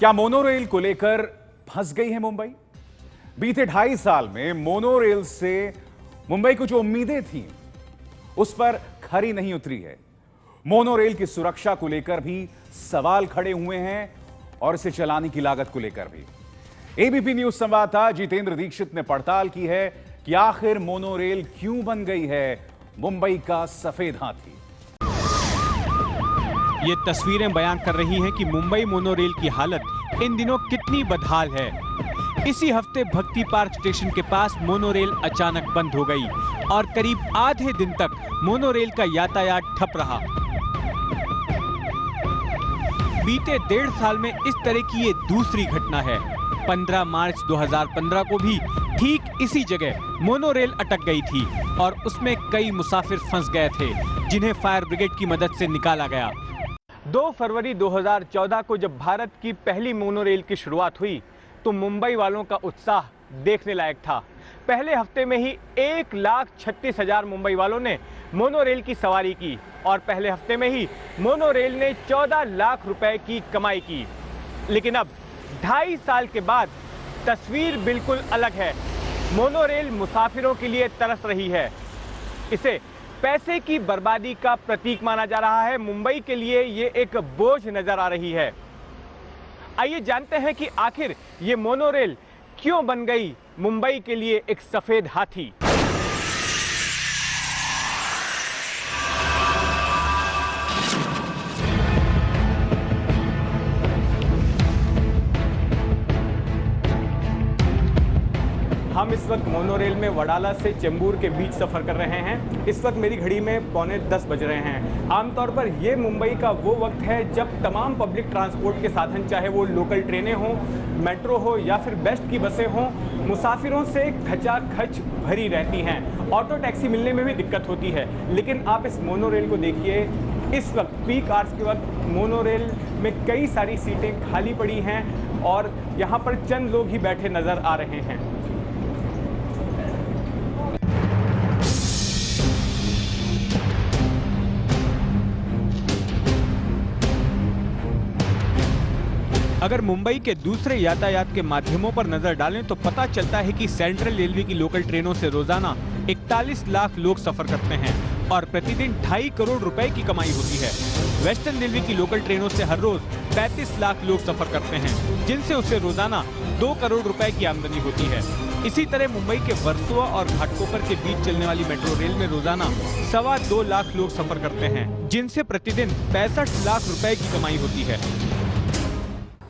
क्या मोनोरेल को लेकर फंस गई है मुंबई? बीते 2.5 साल में मोनोरेल से मुंबई को जो उम्मीदें थीं उस पर खरी नहीं उतरी है। मोनोरेल की सुरक्षा को लेकर भी सवाल खड़े हुए हैं और इसे चलाने की लागत को लेकर भी। एबीपी न्यूज संवाददाता जितेंद्र दीक्षित ने पड़ताल की है कि आखिर मोनोरेल क्यों बन गई है मुंबई का सफेद हाथी। ये तस्वीरें बयान कर रही हैं कि मुंबई मोनोरेल की हालत इन दिनों कितनी बदहाल है। इसी हफ्ते भक्ति पार्क स्टेशन के पास मोनोरेल अचानक बंद हो गई और करीब आधे दिन तक मोनोरेल का यातायात ठप रहा। बीते 1.5 साल में इस तरह की ये दूसरी घटना है। 15 मार्च 2015 को भी ठीक इसी जगह मोनोरेल अटक गई थी और उसमें कई मुसाफिर फंस गए थे, जिन्हें फायर ब्रिगेड की मदद से निकाला गया। 2 फरवरी 2014 को जब भारत की पहली मोनोरेल की शुरुआत हुई तो मुंबई वालों का उत्साह देखने लायक था। पहले हफ्ते में ही 1,36,000 मुंबई वालों ने मोनोरेल की सवारी की और पहले हफ्ते में ही मोनोरेल ने 14 लाख रुपए की कमाई की। लेकिन अब 2.5 साल के बाद तस्वीर बिल्कुल अलग है। मोनोरेल मुसाफिरों के लिए तरस रही है। इसे पैसे की बर्बादी का प्रतीक माना जा रहा है। मुंबई के लिए ये एक बोझ नजर आ रही है। आइए जानते हैं कि आखिर ये मोनोरेल क्यों बन गई मुंबई के लिए एक सफेद हाथी। हम इस वक्त मोनोरेल में वडाला से चेंबूर के बीच सफर कर रहे हैं। इस वक्त मेरी घड़ी में 9:45 बज रहे हैं। आमतौर पर यह मुंबई का वो वक्त है जब तमाम पब्लिक ट्रांसपोर्ट के साधन, चाहे वो लोकल ट्रेनें हों, मेट्रो हो या फिर बेस्ट की बसें हों, मुसाफिरों से खचाखच भरी रहती हैं। ऑटो टैक्सी मिलने में भी दिक्कत होती है। लेकिन आप इस मोनोरेल को देखिए, इस वक्त पीक आवर्स के वक्त मोनोरेल में कई सारी सीटें खाली पड़ी हैं और यहाँ पर चंद लोग ही बैठे नजर आ रहे हैं। अगर मुंबई के दूसरे यातायात के माध्यमों पर नजर डालें तो पता चलता है कि सेंट्रल रेलवे की लोकल ट्रेनों से रोजाना 41 लाख लोग सफर करते हैं और प्रतिदिन 2.5 करोड़ रुपए की कमाई होती है। वेस्टर्न रेलवे की लोकल ट्रेनों से हर रोज 35 लाख लोग सफर करते हैं, जिनसे उसे रोजाना 2 करोड़ रुपए की आमदनी होती है। इसी तरह मुंबई के वर्सोवा और घाटकोपर के बीच चलने वाली मेट्रो रेल में रोजाना 2.25 लाख लोग सफर करते हैं, जिनसे प्रतिदिन 65 लाख रुपए की कमाई होती है।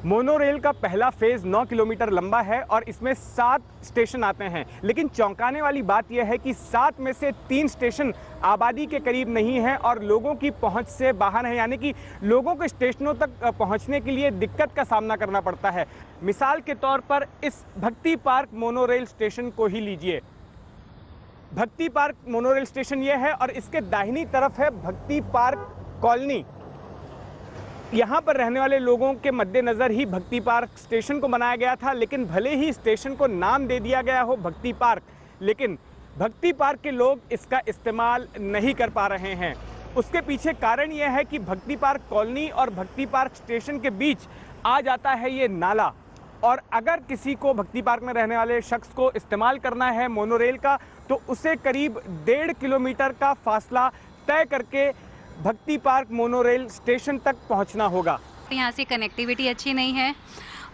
मोनोरेल का पहला फेज 9 किलोमीटर लंबा है और इसमें 7 स्टेशन आते हैं। लेकिन चौंकाने वाली बात यह है कि 7 में से 3 स्टेशन आबादी के करीब नहीं है और लोगों की पहुंच से बाहर है, यानी कि लोगों को स्टेशनों तक पहुंचने के लिए दिक्कत का सामना करना पड़ता है। मिसाल के तौर पर इस भक्ति पार्क मोनोरेल स्टेशन को ही लीजिए। भक्ति पार्क मोनोरेल स्टेशन यह है और इसके दाहिनी तरफ है भक्ति पार्क कॉलोनी। यहाँ पर रहने वाले लोगों के मद्देनजर ही भक्ति पार्क स्टेशन को बनाया गया था। लेकिन भले ही स्टेशन को नाम दे दिया गया हो भक्ति पार्क, लेकिन भक्ति पार्क के लोग इसका इस्तेमाल नहीं कर पा रहे हैं। उसके पीछे कारण यह है कि भक्ति पार्क कॉलोनी और भक्ति पार्क स्टेशन के बीच आ जाता है ये नाला, और अगर किसी को भक्ति पार्क में रहने वाले शख्स को इस्तेमाल करना है मोनोरेल का तो उसे करीब 1.5 किलोमीटर का फासला तय करके भक्ति पार्क मोनोरेल स्टेशन तक पहुंचना होगा। यहाँ से कनेक्टिविटी अच्छी नहीं है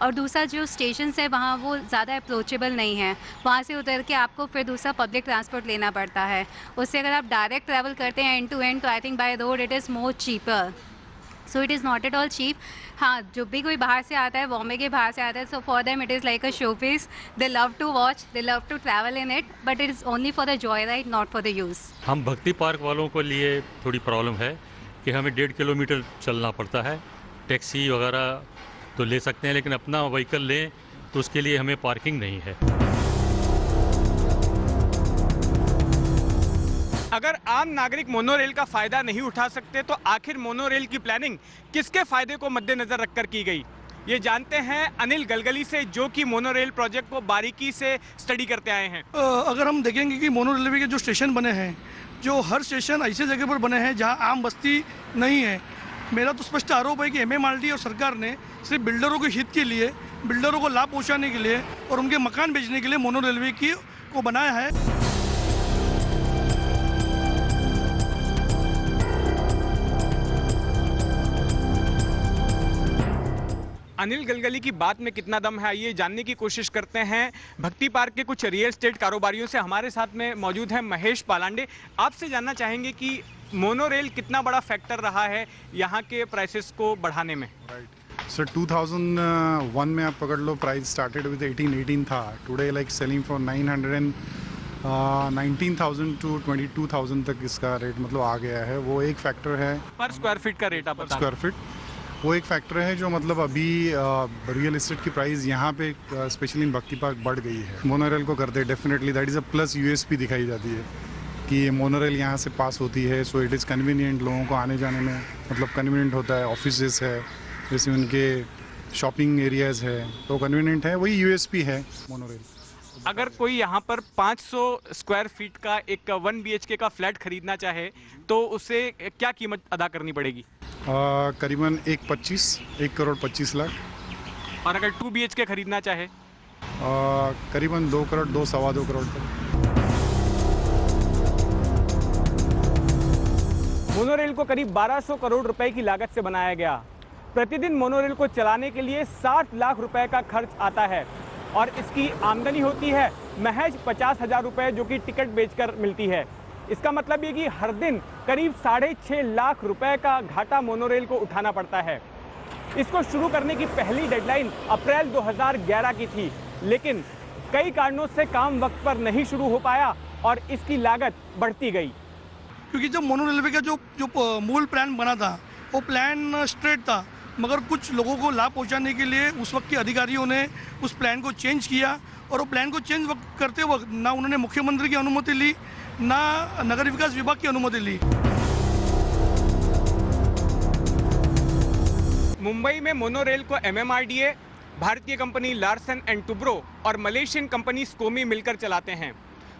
और दूसरा जो स्टेशन है वहाँ वो ज़्यादा अप्रोचेबल नहीं है। वहाँ से उतर के आपको फिर दूसरा पब्लिक ट्रांसपोर्ट लेना पड़ता है। उससे अगर आप डायरेक्ट ट्रैवल करते हैं एंड टू एंड, तो I think by road it is more cheaper. So it is not at all cheap. हाँ, जो भी कोई बाहर से आता है, बॉम्बे के बाहर से आता है, so for them it is like a show piece. They love to watch, they love to travel in it, but it is only for the joy ride, not for the use. हम Bhakti park वालों को लिए थोड़ी problem है कि हमें 1.5 kilometre चलना पड़ता है। टैक्सी वगैरह तो ले सकते हैं, लेकिन अपना व्हीकल लें तो उसके लिए हमें पार्किंग नहीं है। अगर आम नागरिक मोनोरेल का फायदा नहीं उठा सकते तो आखिर मोनोरेल की प्लानिंग किसके फायदे को मद्देनजर रखकर की गई, ये जानते हैं अनिल गलगली से, जो कि मोनोरेल प्रोजेक्ट को बारीकी से स्टडी करते आए हैं। अगर हम देखेंगे कि मोनो रेलवे के जो स्टेशन बने हैं, जो हर स्टेशन ऐसे जगह पर बने हैं जहां आम बस्ती नहीं है, मेरा तो स्पष्ट आरोप है कि MMRDA और सरकार ने सिर्फ बिल्डरों के हित के लिए, बिल्डरों को लाभ पहुंचाने के लिए और उनके मकान बेचने के लिए मोनो रेलवे को बनाया है। अनिल गलगली की बात में कितना दम है, आइए जानने की कोशिश करते हैं। भक्ति पार्क के कुछ रियल एस्टेट कारोबारियों से हमारे साथ में मौजूद है महेश पालांडे। आपसे जानना चाहेंगे कि मोनोरेल कितना बड़ा फैक्टर रहा है यहाँ के प्राइसेस को बढ़ाने में। सर 2001 में आप पकड़ लो, प्राइस स्टार्टेड विद 18 था। Today like selling for 19,000 to 22,000 तक इसका रेट मतलब आ गया है। वो एक फैक्टर है। पर स्क्वायर फीट का रेट आप बता। स्क्वायर फीट वो एक फैक्टर है जो मतलब अभी रियल एस्टेट की प्राइस यहाँ पे स्पेशली इन भक्ति पार्क बढ़ गई है। मोनोरेल को करते definitely that is a plus USP दिखाई जाती है कि ये मोनोरेल यहाँ से पास होती है। सो इट इज़ कन्वीनियंट, लोगों को आने जाने में मतलब कन्वीनियंट होता है। ऑफिसेस है, जैसे उनके शॉपिंग एरियाज़ है, तो कन्वीनियंट है। वही USP है मोनोरेल। अगर कोई यहाँ पर 500 स्क्वायर फीट का एक 1 BHK का फ्लैट खरीदना चाहे तो उसे क्या कीमत अदा करनी पड़ेगी? करीबन 1 करोड़ 25 लाख। और अगर 2 BHK खरीदना चाहे? करीबन 2 करोड़ 2-2.25 करोड़ तक। मोनोरेल को करीब 1200 करोड़ रुपए की लागत से बनाया गया। प्रतिदिन मोनोरेल को चलाने के लिए 60 लाख रुपए का खर्च आता है और इसकी आमदनी होती है महज 50,000 रुपए, जो कि टिकट बेचकर मिलती है। इसका मतलब ये कि हर दिन करीब 6.5 लाख रुपए का घाटा मोनोरेल को उठाना पड़ता है। इसको शुरू करने की पहली डेडलाइन अप्रैल 2011 की थी, लेकिन कई कारणों से काम वक्त पर नहीं शुरू हो पाया और इसकी लागत बढ़ती गई। क्योंकि जब मोनो रेलवे का जो मूल प्लान बना था वो प्लान स्ट्रेट था, मगर कुछ लोगों को लाभ पहुंचाने के लिए उस वक्त के अधिकारियों ने उस प्लान को चेंज किया और वो प्लान को चेंज करते वक्त ना उन्होंने मुख्यमंत्री की अनुमति ली, ना नगर विकास विभाग की अनुमति ली। मुंबई में मोनोरेल को MMRDA, भारतीय कंपनी लार्सन एंड टुब्रो और मलेशियन कंपनी स्कोमी मिलकर चलाते हैं।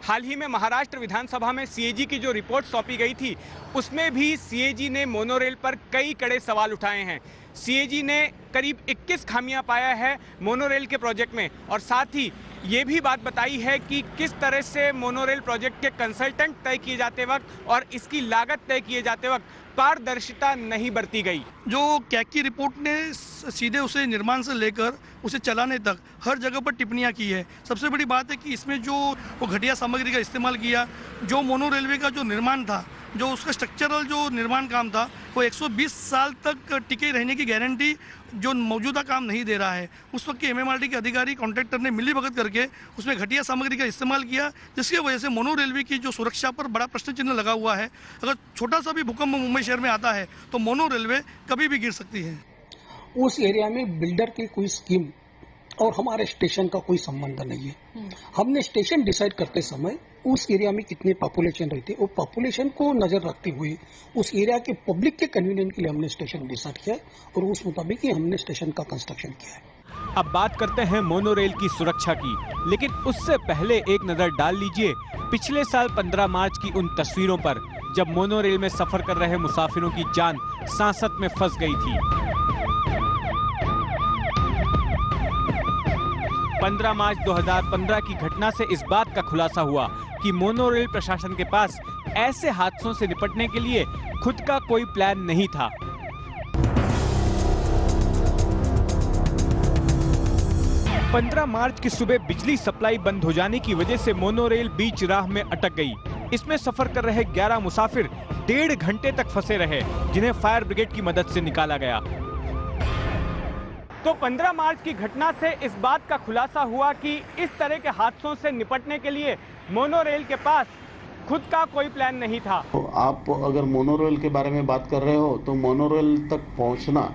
हाल ही में महाराष्ट्र विधानसभा में CAG की जो रिपोर्ट सौंपी गई थी, उसमें भी CAG ने मोनोरेल पर कई कड़े सवाल उठाए हैं। CAG ने करीब 21 खामियां पाया है मोनोरेल के प्रोजेक्ट में और साथ ही ये भी बात बताई है कि किस तरह से मोनोरेल प्रोजेक्ट के कंसल्टेंट तय किए जाते वक्त और इसकी लागत तय किए जाते वक्त पारदर्शिता नहीं बरती गई। जो कैग की रिपोर्ट ने सीधे उसे निर्माण से लेकर उसे चलाने तक हर जगह पर टिप्पणियां की है। सबसे बड़ी बात है कि इसमें जो वो घटिया सामग्री का इस्तेमाल किया, जो मोनो रेलवे का जो निर्माण था, जो उसका स्ट्रक्चरल जो निर्माण काम था, वो 120 साल तक टिके रहने की गारंटी जो मौजूदा काम नहीं दे रहा है। उस वक्त के MMRDA के अधिकारी कॉन्ट्रैक्टर ने मिलीभगत करके उसमें घटिया सामग्री का इस्तेमाल किया, जिसकी वजह से मोनो रेलवे की जो सुरक्षा पर बड़ा प्रश्न चिन्ह लगा हुआ है। अगर छोटा सा भी भूकंप मुंबई शहर में आता है तो मोनो रेलवे कभी भी गिर सकती है। उस एरिया में बिल्डर की कोई स्कीम और हमारे स्टेशन का कोई संबंध नहीं है। हमने स्टेशन डिसाइड करते समय उस एरिया में कितनी पॉपुलेशन रहती है, वो पॉपुलेशन को नजर रखते हुए उस एरिया के पब्लिक के कन्वीनियंस के लिए हमने स्टेशन डिसाइड किया और उस मुताबिक ही हमने स्टेशन का कंस्ट्रक्शन किया है। अब बात करते हैं मोनोरेल की सुरक्षा की, लेकिन उससे पहले एक नजर डाल लीजिए पिछले साल 15 मार्च की उन तस्वीरों पर, जब मोनोरेल में सफर कर रहे मुसाफिरों की जान सांसत में फंस गई थी। 15 मार्च 2015 की घटना से इस बात का खुलासा हुआ कि मोनोरेल प्रशासन के पास ऐसे हादसों से निपटने के लिए खुद का कोई प्लान नहीं था। पंद्रह मार्च की सुबह बिजली सप्लाई बंद हो जाने की वजह से मोनोरेल बीच राह में अटक गई। इसमें सफर कर रहे 11 मुसाफिर 1.5 घंटे तक फंसे रहे, जिन्हें फायर ब्रिगेड की मदद से निकाला गया। तो 15 मार्च की घटना से इस बात का खुलासा हुआ कि इस तरह के हादसों से निपटने के लिए मोनोरेल के पास खुद का कोई प्लान नहीं था। तो आप अगर मोनोरेल के बारे में बात कर रहे हो तो मोनोरेल तक पहुंचना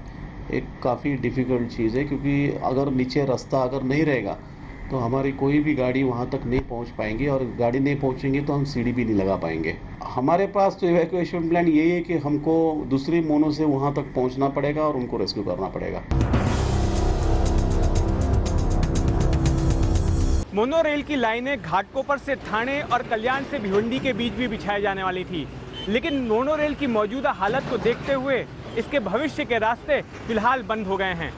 एक काफ़ी डिफ़िकल्ट चीज़ है, क्योंकि अगर नीचे रास्ता अगर नहीं रहेगा तो हमारी कोई भी गाड़ी वहां तक नहीं पहुंच पाएंगी, और गाड़ी नहीं पहुंचेंगी तो हम सीढ़ी भी नहीं लगा पाएंगे। हमारे पास तो इवैक्यूएशन प्लान यही है कि हमको दूसरी मोनो से वहां तक पहुंचना पड़ेगा और उनको रेस्क्यू करना पड़ेगा। मोनोरेल की लाइनें घाटकोपर से थाने और कल्याण से भिवंडी के बीच भी बिछाई जाने वाली थी, लेकिन मोनोरेल की मौजूदा हालत को देखते हुए इसके भविष्य के रास्ते फिलहाल बंद हो गए हैं।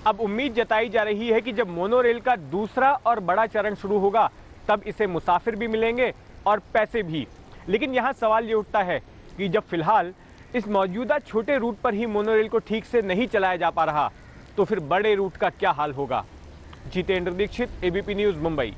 अब उम्मीद जताई जा रही है कि जब मोनो रेल का दूसरा और बड़ा चरण शुरू होगा तब इसे मुसाफिर भी मिलेंगे और पैसे भी। लेकिन यहाँ सवाल ये उठता है कि जब फिलहाल इस मौजूदा छोटे रूट पर ही मोनो रेल को ठीक से नहीं चलाया जा पा रहा तो फिर बड़े रूट का क्या हाल होगा। Jitendra Dikshit, ABP news, Mumbai.